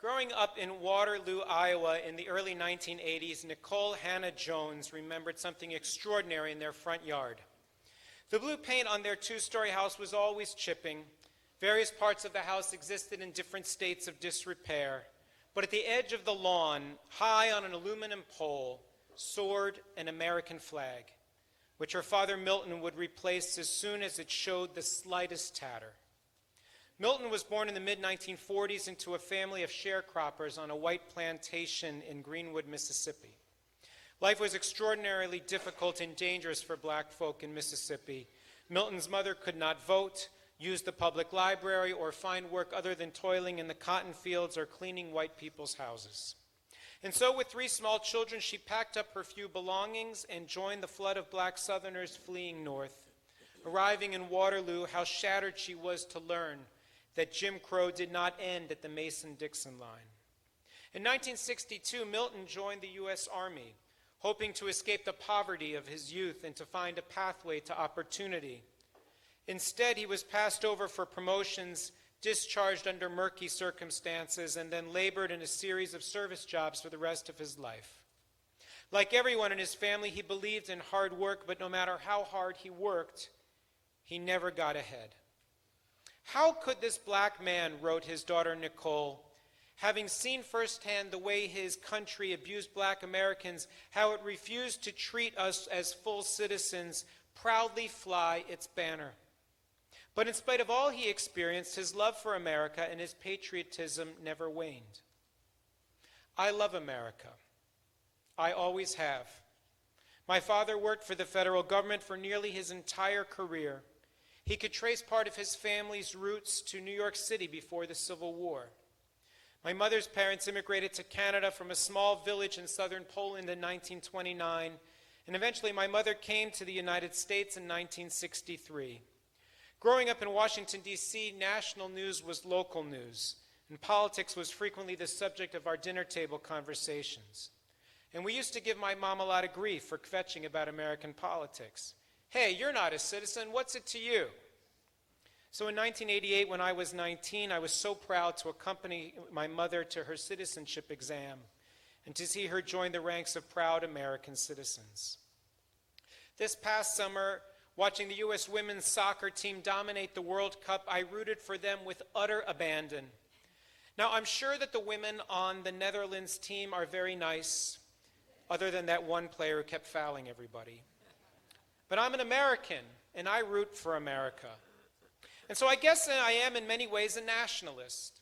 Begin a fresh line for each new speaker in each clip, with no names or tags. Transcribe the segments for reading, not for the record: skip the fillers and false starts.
Growing up in Waterloo, Iowa in the early 1980s, Nicole Hannah Jones remembered something extraordinary in their front yard. The blue paint on their two-story house was always chipping. Various parts of the house existed in different states of disrepair. But at the edge of the lawn, high on an aluminum pole, soared an American flag, which her father Milton would replace as soon as it showed the slightest tatter. Milton was born in the mid-1940s into a family of sharecroppers on a white plantation in Greenwood, Mississippi. Life was extraordinarily difficult and dangerous for black folk in Mississippi. Milton's mother could not vote, use the public library, or find work other than toiling in the cotton fields or cleaning white people's houses. And so with 3 small children, she packed up her few belongings and joined the flood of black Southerners fleeing north. Arriving in Waterloo, how shattered she was to learn that Jim Crow did not end at the Mason-Dixon line. In 1962, Milton joined the U.S. Army, hoping to escape the poverty of his youth and to find a pathway to opportunity. Instead, he was passed over for promotions, discharged under murky circumstances, and then labored in a series of service jobs for the rest of his life. Like everyone in his family, he believed in hard work, but no matter how hard he worked, he never got ahead. How could this black man, wrote his daughter Nicole, having seen firsthand the way his country abused black Americans, how it refused to treat us as full citizens, proudly fly its banner? But in spite of all he experienced, his love for America and his patriotism never waned. I love America. I always have. My father worked for the federal government for nearly his entire career. He could trace part of his family's roots to New York City before the Civil War. My mother's parents immigrated to Canada from a small village in southern Poland in 1929, and eventually my mother came to the United States in 1963. Growing up in Washington, D.C., national news was local news, and politics was frequently the subject of our dinner table conversations. And we used to give my mom a lot of grief for kvetching about American politics. Hey, you're not a citizen, what's it to you? So in 1988, when I was 19, I was so proud to accompany my mother to her citizenship exam and to see her join the ranks of proud American citizens. This past summer, watching the U.S. women's soccer team dominate the World Cup, I rooted for them with utter abandon. Now, I'm sure that the women on the Netherlands team are very nice, other than that one player who kept fouling everybody. But I'm an American, and I root for America. And so I guess I am in many ways a nationalist.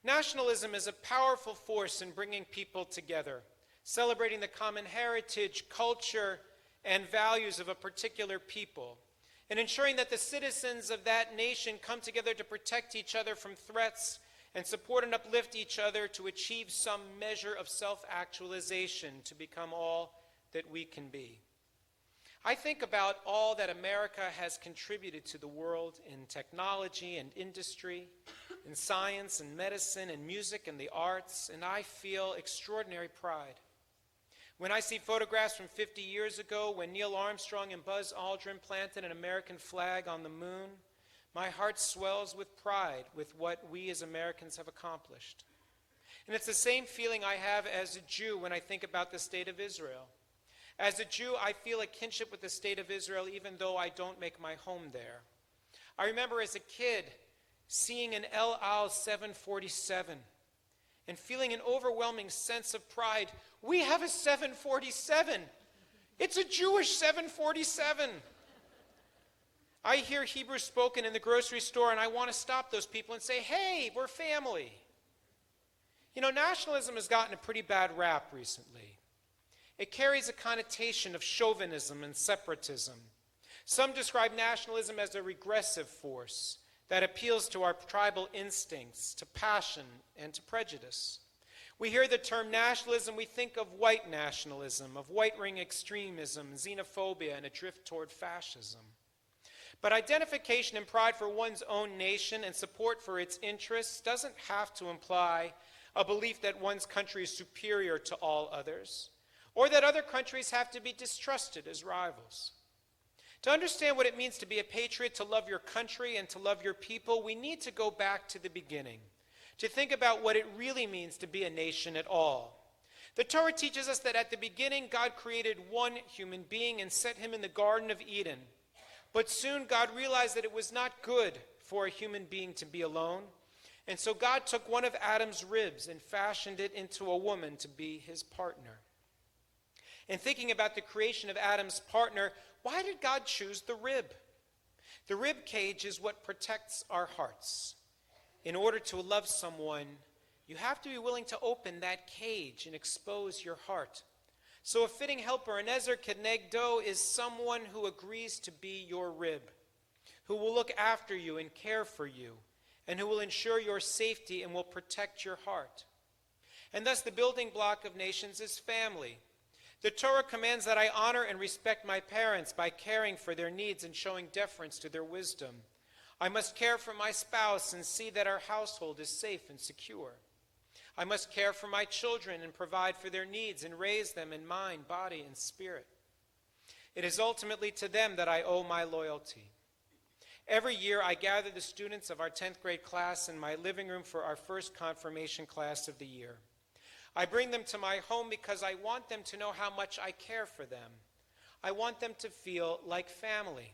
Nationalism is a powerful force in bringing people together, celebrating the common heritage, culture, and values of a particular people, and ensuring that the citizens of that nation come together to protect each other from threats and support and uplift each other to achieve some measure of self-actualization, to become all that we can be. I think about all that America has contributed to the world in technology and industry, in science and medicine and music and the arts, and I feel extraordinary pride. When I see photographs from 50 years ago when Neil Armstrong and Buzz Aldrin planted an American flag on the moon, my heart swells with pride with what we as Americans have accomplished. And it's the same feeling I have as a Jew when I think about the state of Israel. As a Jew, I feel a kinship with the state of Israel even though I don't make my home there. I remember as a kid seeing an El Al 747 and feeling an overwhelming sense of pride. We have a 747. It's a Jewish 747. I hear Hebrew spoken in the grocery store and I want to stop those people and say, hey, we're family. You know, nationalism has gotten a pretty bad rap recently. It carries a connotation of chauvinism and separatism. Some describe nationalism as a regressive force that appeals to our tribal instincts, to passion, and to prejudice. We hear the term nationalism, we think of white nationalism, of white-ring extremism, xenophobia, and a drift toward fascism. But identification and pride for one's own nation and support for its interests doesn't have to imply a belief that one's country is superior to all others, or that other countries have to be distrusted as rivals. To understand what it means to be a patriot, to love your country and to love your people, we need to go back to the beginning, to think about what it really means to be a nation at all. The Torah teaches us that at the beginning, God created one human being and set him in the Garden of Eden. But soon God realized that it was not good for a human being to be alone. And so God took one of Adam's ribs and fashioned it into a woman to be his partner. In thinking about the creation of Adam's partner, why did God choose the rib? The rib cage is what protects our hearts. In order to love someone, you have to be willing to open that cage and expose your heart. So a fitting helper, an ezer kenegdo, is someone who agrees to be your rib, who will look after you and care for you, and who will ensure your safety and will protect your heart. And thus the building block of nations is family. The Torah commands that I honor and respect my parents by caring for their needs and showing deference to their wisdom. I must care for my spouse and see that our household is safe and secure. I must care for my children and provide for their needs and raise them in mind, body, and spirit. It is ultimately to them that I owe my loyalty. Every year I gather the students of our 10th grade class in my living room for our first confirmation class of the year. I bring them to my home because I want them to know how much I care for them. I want them to feel like family.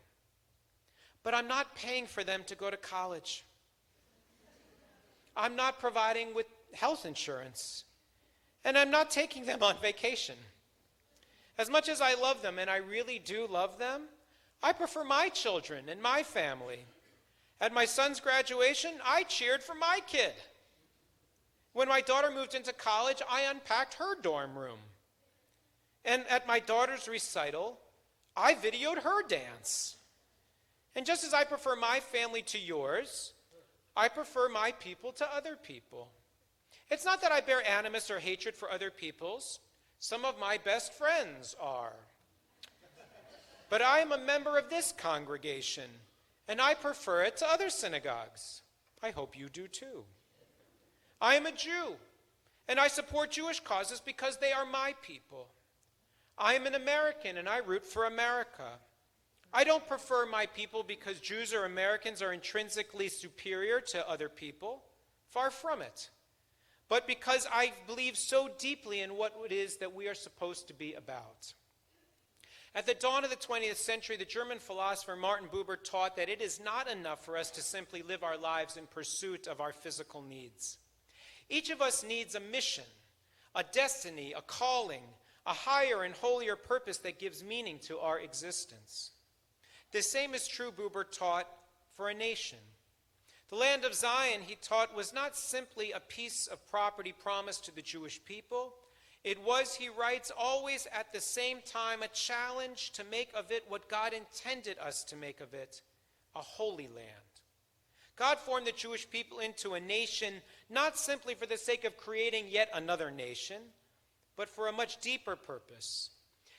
But I'm not paying for them to go to college. I'm not providing with health insurance. And I'm not taking them on vacation. As much as I love them, and I really do love them, I prefer my children and my family. At my son's graduation, I cheered for my kid. When my daughter moved into college, I unpacked her dorm room. And at my daughter's recital, I videoed her dance. And just as I prefer my family to yours, I prefer my people to other people. It's not that I bear animus or hatred for other peoples. Some of my best friends are. But I am a member of this congregation, and I prefer it to other synagogues. I hope you do too. I am a Jew, and I support Jewish causes because they are my people. I am an American, and I root for America. I don't prefer my people because Jews or Americans are intrinsically superior to other people. Far from it. But because I believe so deeply in what it is that we are supposed to be about. At the dawn of the 20th century, the German philosopher Martin Buber taught that it is not enough for us to simply live our lives in pursuit of our physical needs. Each of us needs a mission, a destiny, a calling, a higher and holier purpose that gives meaning to our existence. The same is true, Buber taught, for a nation. The land of Zion, he taught, was not simply a piece of property promised to the Jewish people. It was, he writes, always at the same time a challenge to make of it what God intended us to make of it, a holy land. God formed the Jewish people into a nation not simply for the sake of creating yet another nation, but for a much deeper purpose.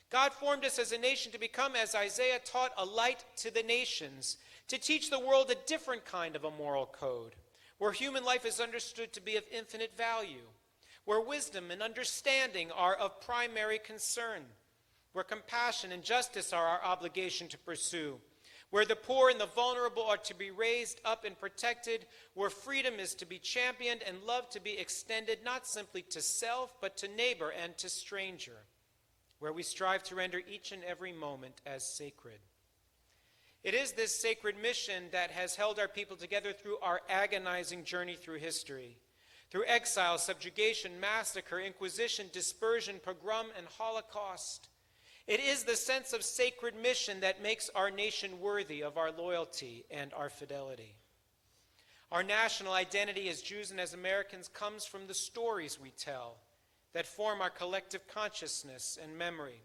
God formed us as a nation to become, as Isaiah taught, a light to the nations, to teach the world a different kind of a moral code, where human life is understood to be of infinite value, where wisdom and understanding are of primary concern, where compassion and justice are our obligation to pursue, where the poor and the vulnerable are to be raised up and protected, where freedom is to be championed and love to be extended not simply to self, but to neighbor and to stranger, where we strive to render each and every moment as sacred. It is this sacred mission that has held our people together through our agonizing journey through history, through exile, subjugation, massacre, inquisition, dispersion, pogrom, and Holocaust. It is the sense of sacred mission that makes our nation worthy of our loyalty and our fidelity. Our national identity as Jews and as Americans comes from the stories we tell that form our collective consciousness and memory.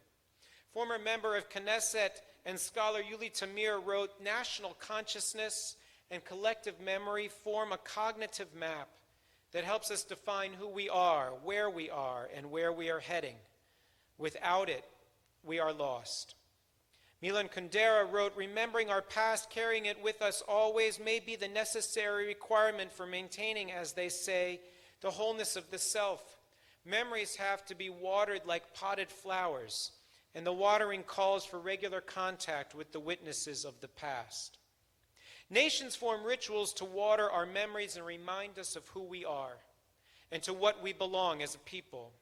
Former member of Knesset and scholar Yuli Tamir wrote, "National consciousness and collective memory form a cognitive map that helps us define who we are, and where we are heading. Without it, we are lost." Milan Kundera wrote, "Remembering our past, carrying it with us always may be the necessary requirement for maintaining, as they say, the wholeness of the self. Memories have to be watered like potted flowers, and the watering calls for regular contact with the witnesses of the past." Nations form rituals to water our memories and remind us of who we are and to what we belong as a people.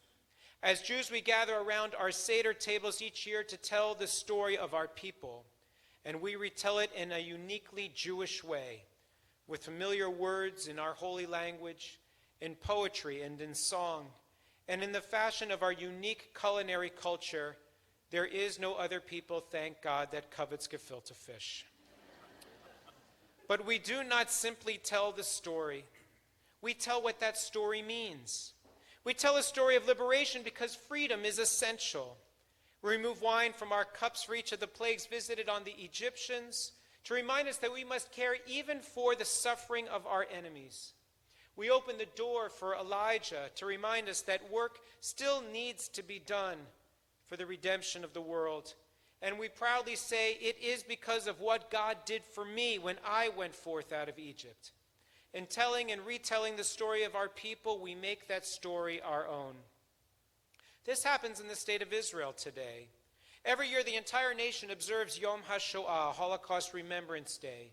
As Jews, we gather around our Seder tables each year to tell the story of our people, and we retell it in a uniquely Jewish way, with familiar words in our holy language, in poetry and in song, and in the fashion of our unique culinary culture. There is no other people, thank God, that covets gefilte fish. But we do not simply tell the story. We tell what that story means. We tell a story of liberation because freedom is essential. We remove wine from our cups for each of the plagues visited on the Egyptians to remind us that we must care even for the suffering of our enemies. We open the door for Elijah to remind us that work still needs to be done for the redemption of the world. And we proudly say, it is because of what God did for me when I went forth out of Egypt. In telling and retelling the story of our people, we make that story our own. This happens in the state of Israel today. Every year, the entire nation observes Yom HaShoah, Holocaust Remembrance Day.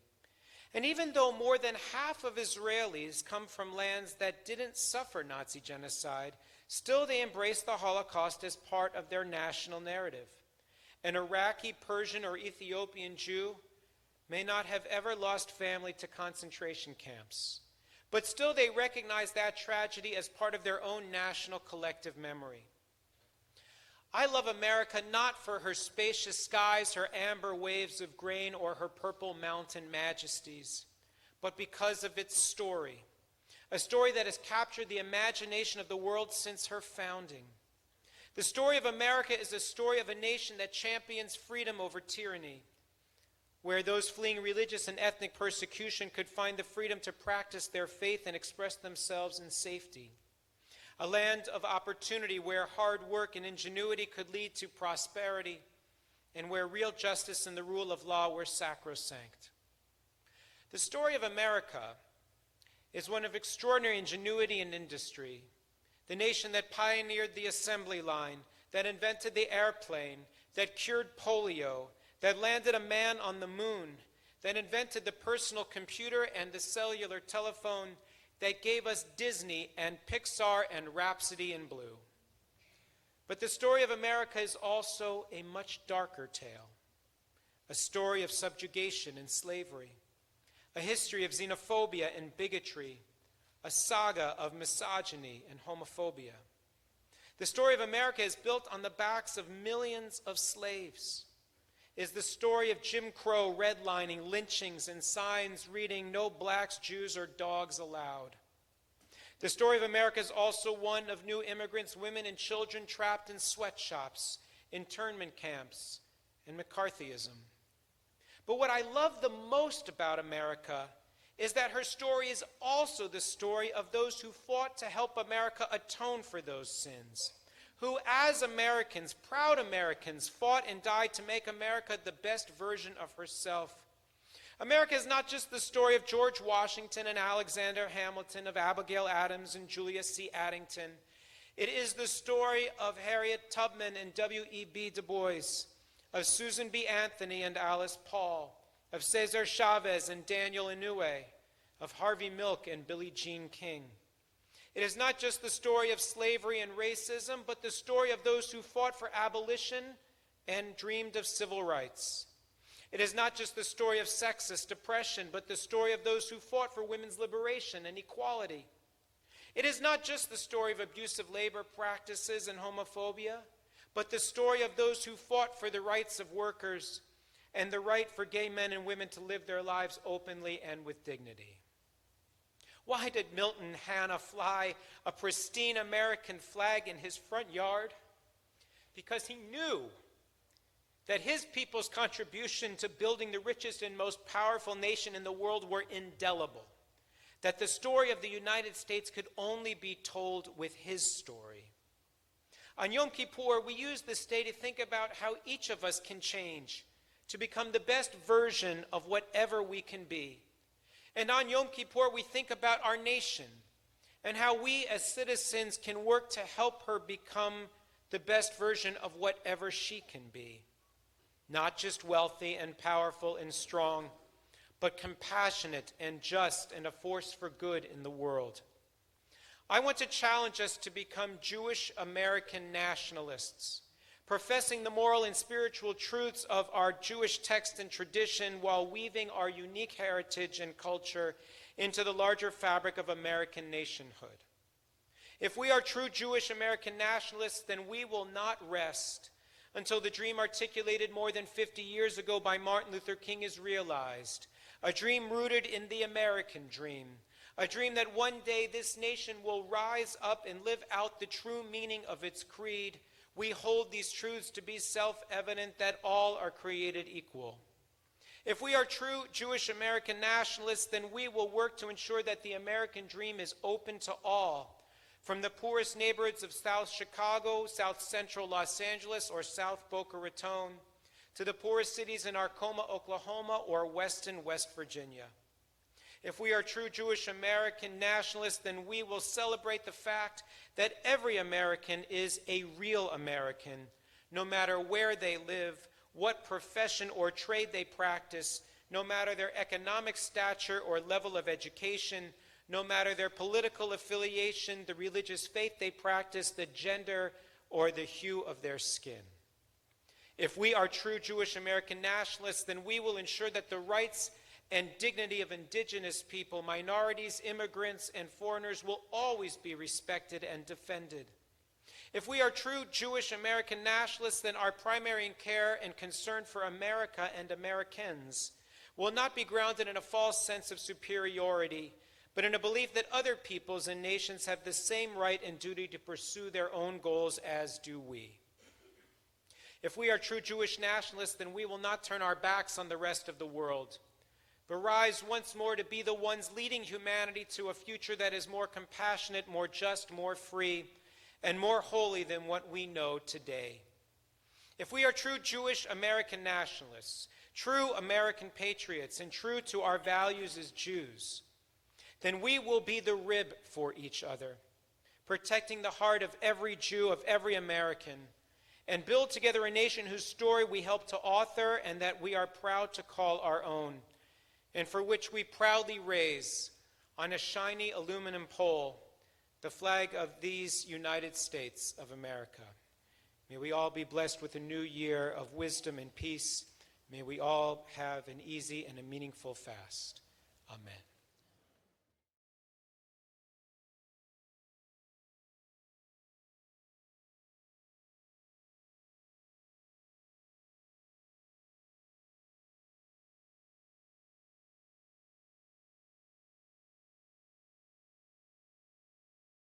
And even though more than half of Israelis come from lands that didn't suffer Nazi genocide, still they embrace the Holocaust as part of their national narrative. An Iraqi, Persian, or Ethiopian Jew may not have ever lost family to concentration camps, but still they recognize that tragedy as part of their own national collective memory. I love America not for her spacious skies, her amber waves of grain, or her purple mountain majesties, but because of its story, a story that has captured the imagination of the world since her founding. The story of America is a story of a nation that champions freedom over tyranny, where those fleeing religious and ethnic persecution could find the freedom to practice their faith and express themselves in safety. A land of opportunity where hard work and ingenuity could lead to prosperity, and where real justice and the rule of law were sacrosanct. The story of America is one of extraordinary ingenuity and industry. The nation that pioneered the assembly line, that invented the airplane, that cured polio, that landed a man on the moon, that invented the personal computer and the cellular telephone, that gave us Disney and Pixar and Rhapsody in Blue. But the story of America is also a much darker tale, a story of subjugation and slavery, a history of xenophobia and bigotry, a saga of misogyny and homophobia. The story of America is built on the backs of millions of slaves. Is the story of Jim Crow, redlining, lynchings, and signs reading, "No blacks, Jews, or dogs allowed." The story of America is also one of new immigrants, women, and children trapped in sweatshops, internment camps, and McCarthyism. But what I love the most about America is that her story is also the story of those who fought to help America atone for those sins, who as Americans, proud Americans, fought and died to make America the best version of herself. America is not just the story of George Washington and Alexander Hamilton, of Abigail Adams and Julius C. Addington. It is the story of Harriet Tubman and W.E.B. Du Bois, of Susan B. Anthony and Alice Paul, of Cesar Chavez and Daniel Inouye, of Harvey Milk and Billie Jean King. It is not just the story of slavery and racism, but the story of those who fought for abolition and dreamed of civil rights. It is not just the story of sexist oppression, but the story of those who fought for women's liberation and equality. It is not just the story of abusive labor practices and homophobia, but the story of those who fought for the rights of workers and the right for gay men and women to live their lives openly and with dignity. Why did Milton Hanna fly a pristine American flag in his front yard? Because he knew that his people's contribution to building the richest and most powerful nation in the world were indelible, that the story of the United States could only be told with his story. On Yom Kippur, we use this day to think about how each of us can change to become the best version of whatever we can be. And on Yom Kippur, we think about our nation and how we as citizens can work to help her become the best version of whatever she can be. Not just wealthy and powerful and strong, but compassionate and just and a force for good in the world. I want to challenge us to become Jewish American nationalists, professing the moral and spiritual truths of our Jewish text and tradition while weaving our unique heritage and culture into the larger fabric of American nationhood. If we are true Jewish American nationalists, then we will not rest until the dream articulated more than 50 years ago by Martin Luther King is realized, a dream rooted in the American dream, a dream that one day this nation will rise up and live out the true meaning of its creed. We hold these truths to be self-evident, that all are created equal. If we are true Jewish American nationalists, then we will work to ensure that the American dream is open to all, from the poorest neighborhoods of South Chicago, South Central Los Angeles, or South Boca Raton, to the poorest cities in Arcoma, Oklahoma, or Weston, West Virginia. If we are true Jewish American nationalists, then we will celebrate the fact that every American is a real American, no matter where they live, what profession or trade they practice, no matter their economic stature or level of education, no matter their political affiliation, the religious faith they practice, the gender, or the hue of their skin. If we are true Jewish American nationalists, then we will ensure that the rights and dignity of indigenous people, minorities, immigrants, and foreigners will always be respected and defended. If we are true Jewish American nationalists, then our primary care and concern for America and Americans will not be grounded in a false sense of superiority, but in a belief that other peoples and nations have the same right and duty to pursue their own goals as do we. If we are true Jewish nationalists, then we will not turn our backs on the rest of the world, but rise once more to be the ones leading humanity to a future that is more compassionate, more just, more free, and more holy than what we know today. If we are true Jewish American nationalists, true American patriots, and true to our values as Jews, then we will be the rib for each other, protecting the heart of every Jew, of every American, and build together a nation whose story we help to author and that we are proud to call our own, and for which we proudly raise on a shiny aluminum pole the flag of these United States of America. May we all be blessed with a new year of wisdom and peace. May we all have an easy and a meaningful fast. Amen.